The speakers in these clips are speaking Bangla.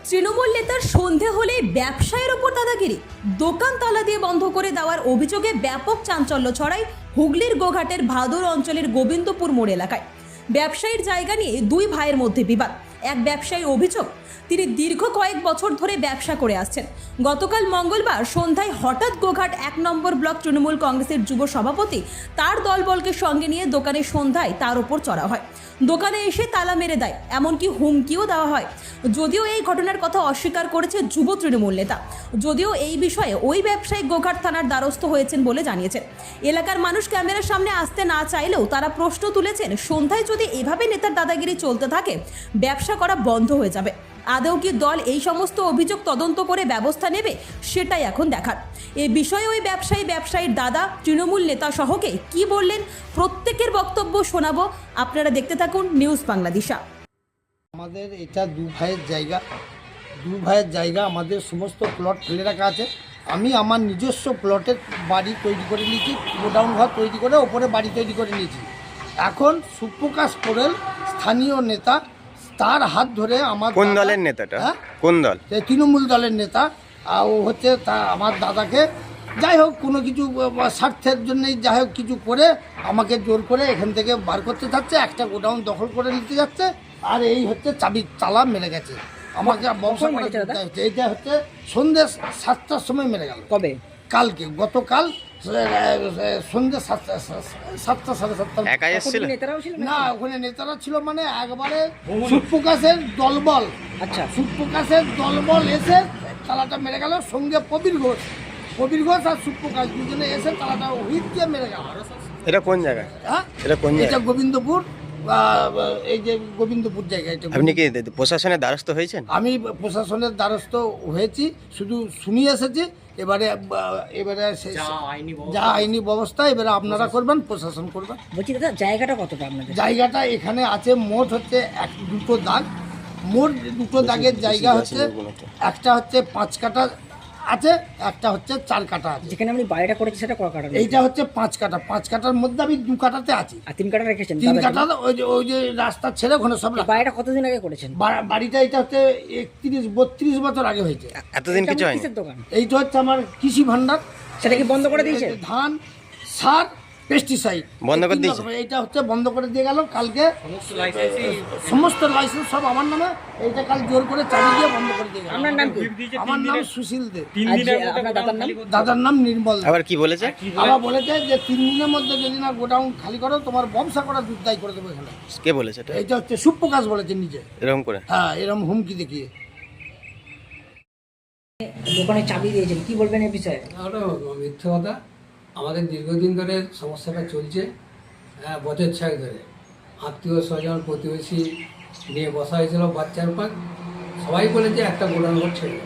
তৃণমূল নেতার সন্ধে হলে ব্যবসায়ের ওপর দাদাগিরি, দোকান তালা দিয়ে বন্ধ করে দেওয়ার অভিযোগে ব্যাপক চাঞ্চল্য ছড়ায় হুগলির গোঘাটের ভাদর অঞ্চলের গোবিন্দপুর মোড় এলাকায়। ব্যবসায়ীর জায়গা নিয়ে দুই ভাইয়ের মধ্যে বিবাদ। এক ব্যবসায়ীর অভিযোগ, তিনি দীর্ঘ কয়েক বছর ধরে ব্যবসা করে আসছেন। গতকাল মঙ্গলবার সন্ধ্যায় হঠাৎ গোঘাট 1 নম্বর ব্লক তৃণমূল কংগ্রেসের যুব সভাপতি তার দলবলকে সঙ্গে নিয়ে দোকানে সন্ধ্যায় তার ওপর চড়া হয়। দোকানে এসে তালা মেরে দেয়, এমনকি হুমকিও দেওয়া হয়। যদিও এই ঘটনার কথা অস্বীকার করেছে যুব তৃণমূল নেতা, যদিও এই বিষয়ে ওই ব্যবসায়ী গোঘাট থানার দ্বারস্থ হয়েছেন বলে জানিয়েছেন। এলাকার মানুষ ক্যামেরার সামনে আসতে না চাইলেও তারা প্রশ্ন তুলেছেন, সন্ধ্যায় যদি এভাবে নেতার দাদাগিরি চলতে থাকে ব্যবসা করা বন্ধ হয়ে যাবে। আদৌ কি দল এই সমস্ত অভিযোগ তদন্ত করে ব্যবস্থা নেবে, সেটাই এখন দেখার। এই বিষয়ে ওই ব্যবসায়ীর দাদা তৃণমূল নেতা সহকে কি বললেন, প্রত্যেকের বক্তব্য শোনাবো। আপনারা দেখতে থাকুন নিউজ বাংলাদেশা। আমাদের এটা দু ভাইয়ের জায়গা আমাদের সমস্ত প্লট ফেলে রাখা আছে। আমি আমার নিজস্ব প্লটের বাড়ি তৈরি করে নিয়েছি, গোডাউন ঘর তৈরি করে ওপরে বাড়ি তৈরি করে নিয়েছি। এখন সুপ্রকাশ কোরেল স্থানীয় নেতা, তার হাত ধরে আমার কোন দলের নেতাটা? কোন দল? তৃণমূল দলের নেতা। ও হচ্ছে তা আমার দাদাকে যাই হোক কোনো কিছু স্বার্থের জন্যই যাই হোক কিছু করে আমাকে জোর করে এখান থেকে বার করতে যাচ্ছে, একটা গোডাউন দখল করে নিতে যাচ্ছে। আর এই হচ্ছে চাবি তালা মেরে গেছে আমাকে। এইটা হচ্ছে সন্ধ্যে 7টার সময় মেরে গেল। কবে? কালকে, গতকাল সন্ধ্যে 7টা 7:30। একাই এসেছিল না, ওখানে নেতারা ছিল মানে একবারে সুপ্রকাশের দলবল। আচ্ছা, সুপ্রকাশের দলবল এসে তালাটা মেরে গেল। সঙ্গে প্রবীর ঘোষ আর সুপ্রকাশ দুজনে এসে তালাটা হুইট দিয়ে মেরে গেল। এটা কোন জায়গায়? হ্যাঁ, এটা কোন জায়গা? এটা গোবিন্দপুর। এই যে গোবিন্দপুর জায়গা, এটা। আপনি কি প্রশাসনের দ্বারস্থ হয়েছেন? আমি প্রশাসনের দ্বারস্থ হয়েছি, শুধু শুনিয়ে এসেছি। এবারে যা আইনি ব্যবস্থা এবারে আপনারা করবেন, প্রশাসন করবেন। বলছি দাদা, জায়গাটা কতটা আপনাদের? জায়গাটা এখানে আছে মোট হচ্ছে দুটো দাগ। মোট দুটো দাগের জায়গা হচ্ছে, একটা হচ্ছে 5 কাঠা আছে, একটা হচ্ছে 4 কাঠা আছে। যেখানে আপনি বাড়িটা করেছি সেটা কয় কাঠা? এইটা হচ্ছে 5 কাঠা। 5 কাঠার মধ্যে আমি 2 কাঠাতে আছি। আর 3 কাঠা রেখেছেন? 3 কাঠা ওই যে রাস্তা ছেড়ে ওখানে সব। বাড়িটা কতদিন আগে করেছেন? বাড়িটা এটা হচ্ছে 31-32 বছর আগে হয়েছে। এতদিন কিছু হয়নি? দোকান এইটা হচ্ছে আমার কৃষি ভান্ডার। সেটা কি বন্ধ করে দিয়েছে? ধান, সার, পেস্টিসাইড বন্ধ করে দিয়েছে। এইটা হচ্ছে বন্ধ করে দিয়ে গেল কালকে। সমস্ত লাইসেন্স সব আমার নামে। এইটা কাল জোর করে চাবি দিয়ে বন্ধ করে দিয়ে গেল। আপনার নাম কি? আমার নাম সুশীল দে। আপনার দাদার নাম? দাদার নাম নির্মল। আবার কি বলেছে? আবার বলেছে যে 3 দিনের মধ্যে যদি না গোডাউন খালি করো তোমার ব্যবসা করা দুর্দায় করে দেবো এখানে। কে বলেছে এটা? এইটা হচ্ছে সুপ্রকাশ বলেছে নিজে, এরকম করে। হ্যাঁ, এরকম হুমকি দেখিয়ে। দোকানে চাবি দিয়েছেন, কি বলবেন এই বিষয়ে? ওটা মিথ্যে কথা। আমাদের দীর্ঘদিন ধরে সমস্যাটা চলছে, বছর 6 ধরে। আত্মীয় স্বজন প্রতিবেশী নিয়ে বসা হয়েছিল বাচ্চার পাক। সবাই বলেছে একটা গোডাউন ঘর ছেড়ে।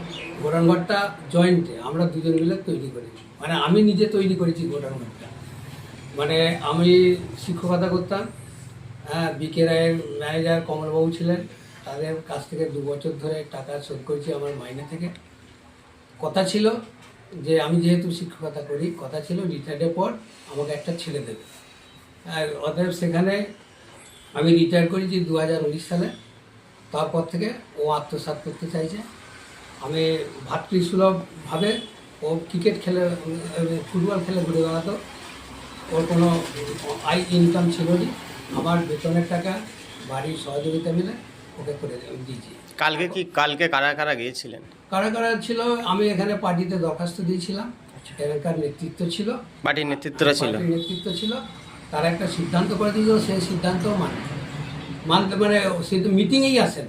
গোডাউন ঘরটা জয়েন্টে আমরা দুজন মিলে তৈরি করেছি, মানে আমি নিজে তৈরি করেছি গোডাউন ঘরটা। মানে আমি শিক্ষকতা করতাম। বিকে রায়ের ম্যানেজার কমলবাবু ছিলেন, তাদের কাছ থেকে 2 বছর ধরে টাকা শোধ করেছি আমার মাইনে থেকে। কথা ছিল যে আমি যেহেতু শিক্ষকতা করি, কথা ছিল রিটায়ার্ডের পর আমাকে একটা ছেলে দেবে। আর অতএব সেখানে আমি রিটায়ার করেছি 2019 সালে। তারপর থেকে ও আত্মসাৎ করতে চাইছে। আমি ভাতৃসুলভভাবে ও ক্রিকেট খেলে, ফুটবল খেলে ঘুরে বেড়াতো। ওর কোনো ইনকাম ছিল না। আমার বেতনের টাকা বাড়ির সহযোগিতা মিলে ওকে করে দিয়েছি। কালকে কারা কারা গিয়েছিলেন? কারা কারা ছিল, আমি এখানে পার্টিতে দরখাস্ত দিয়েছিলাম। এখানকার নেতৃত্ব ছিল, পার্টির নেতৃত্বরা ছিল। নেতৃত্ব ছিল। তারা একটা সিদ্ধান্ত করে দিয়েছিল, সেই সিদ্ধান্ত মানতে মানে সে তো মিটিংয়েই আসেন।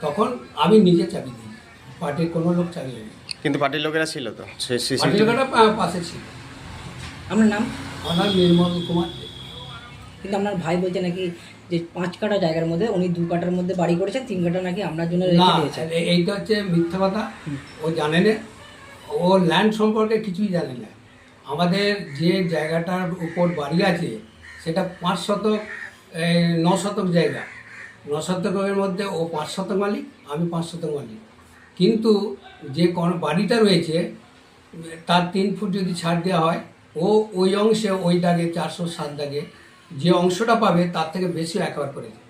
তখন আমি নিজে চাবি দিই, পার্টির কোনো লোক চাবি দেয়নি। কিন্তু পার্টির লোকেরা ছিল তো? পার্টির লোকেরা পাশে ছিল। আপনার নাম? আমার নাম নির্মল কুমার। কিন্তু আপনার ভাই বলছে নাকি যে 5 কাঠা জায়গার মধ্যে উনি 2 কাঠার মধ্যে বাড়ি করেছেন, 3 কাঠা নাকি আপনার জন্য রেখে দিয়েছেন। এইটা হচ্ছে মিথ্যা কথা। ও জানে না, ও ল্যান্ড সম্পর্কে কিছুই জানে না। আমাদের যে জায়গাটার উপর বাড়ি আছে সেটা 5 শতক 9 শতক জায়গা। 9 শতকের মধ্যে ও 5 শতক মালিক, আমি 5 শতক মালিক। কিন্তু যে বাড়িটা রয়েছে তার 3 ফুট যদি ছাড় দেওয়া হয়, ও ওই অংশে ওই দাগে 407 দাগে যে অংশটা পাবে তার থেকে বেশি একবার করে দেবে।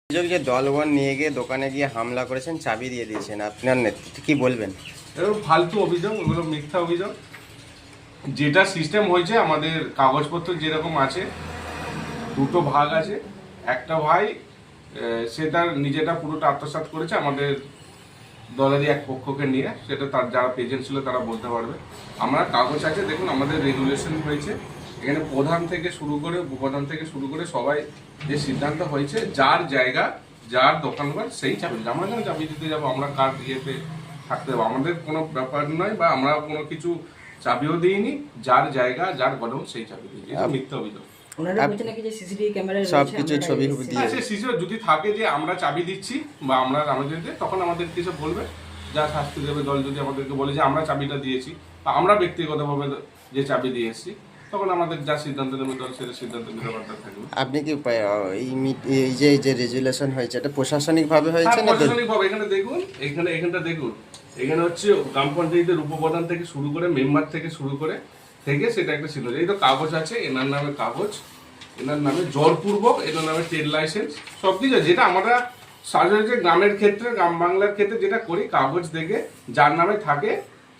অভিযোগ যে দলবল নিয়ে গিয়ে দোকানে গিয়ে হামলা করেছেন, চাবি দিয়ে দিয়েছেন, আপনার নেতৃত্বে কি বলবেন? এগুলো ফালতু অভিযোগ, ওগুলো মিথ্যা অভিযোগ। যেটা সিস্টেম হয়েছে, আমাদের কাগজপত্র যেরকম আছে, দুটো ভাগ আছে। একটা ভাই সে তার নিজেটা পুরোটা আত্মসাৎ করেছে আমাদের দলেরই এক পক্ষকে নিয়ে, সেটা তার যারা প্রেজেন্ট ছিল তারা বলতে পারবে। আমরা কাগজ আছে, দেখুন আমাদের রেগুলেশন হয়েছে, এখানে প্রধান থেকে শুরু করে উপপ্রধান থেকে শুরু করে সবাই যে সিদ্ধান্ত হয়েছে, যার জায়গা যার দোকানঘর সেই চাবি দিতে। আমরা কেন চাবি দিতে যাবো? আমরা কার ইয়েতে থাকতে যাবো? আমাদের কোনো ব্যাপার নয়, বা আমরা কোনো কিছু চাবিও দিইনি। যার জায়গা যার গডাউন সেই চাবি দিয়েছি। এটা মিথ্যা অভিযোগ। ওনারা বলছেন নাকি যে সিসিটিভি ক্যামেরায় সবকিছু ছবি দিয়ে হ্যাঁ, সে শিশু যদি থাকে যে আমরা চাবি দিচ্ছি বা আমরা আমাদেরকে, তখন আমাদের কিছু বলবে, যা শাস্তি দেবে দল। যদি আমাদেরকে বলে যে আমরা চাবিটা দিয়েছি বা আমরা ব্যক্তিগতভাবে যে চাবি দিয়ে এসেছি, তখন আমাদের যা সিদ্ধান্ত নেবে দল, সেটা সিদ্ধান্ত নিতে পারতে থাকবে। আপনি কি এই যে রেজুলেশন হয়েছে, এটা প্রশাসনিকভাবে হয়েছে না? প্রশাসনিকভাবে এখানে দেখুন, এখানটা দেখুন, এখানে হচ্ছে গ্রাম পঞ্চায়েতের উপপ্রধান থেকে শুরু করে মেম্বার থেকে শুরু করে সেটা একটা ছিল। এই তো কাগজ আছে, এনার নামে কাগজ, এনার নামে জোরপূর্বক, এনার নামে ট্রেড লাইসেন্স, সব কিছু। যেটা আমরা সাধারণত গ্রামের ক্ষেত্রে, গ্রাম বাংলার ক্ষেত্রে যেটা করি, কাগজ দেখে যার নামে থাকে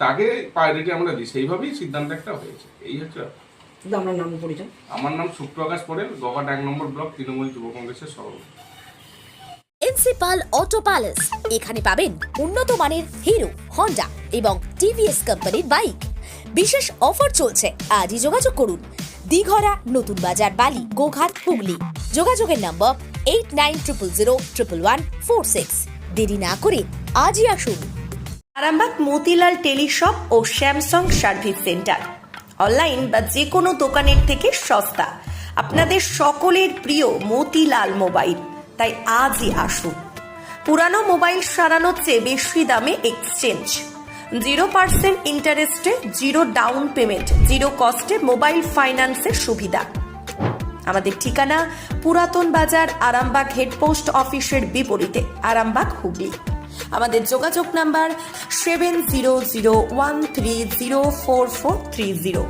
তাকে প্রায়োরিটি আমরা দিই। সেইভাবেই সিদ্ধান্ত একটা হয়েছে। এই হচ্ছে। কিন্তু আমরা নাম পরিচয়। আমার নাম সুপ্রকাশ পটেল, গোঘাট 1 নম্বর ব্লক, তৃণমূল যুব কংগ্রেসের সভাপতি। প্রিন্সিপাল অটো প্যালেস, এখানে পাবেন উন্নত মানের হিরো, হন্ডা এবং টিভিএস কোম্পানির বাইক। বিশেষ অফার চলছে, আজই যোগাযোগ করুন। দিঘরা, নতুন বাজার, বালি, গোঘাট, হুগলি। যোগাযোগের নম্বর 8900011146। দেরি না করে আজই আসুন। আরামবাগ মতিলাল টেলিশপ ও স্যামসাং সার্ভিস সেন্টার, অনলাইন বা যে কোনো দোকানের থেকে সস্তা। আপনাদের সকলের প্রিয় মতিলাল মোবাইল, তাই আজই আসুন। পুরানো মোবাইল সারানোর চেয়ে বেশি দামে এক্সচেঞ্জ, 0% ইন্টারেস্টে, 0 ডাউন পেমেন্ট, 0 কস্টে মোবাইল ফাইন্যান্সের সুবিধা। আমাদের ঠিকানা পুরাতন বাজার, আরামবাগ হেডপোস্ট অফিসের বিপরীতে, আরামবাগ, হুগলি। আমাদের যোগাযোগ নাম্বার 7001304430।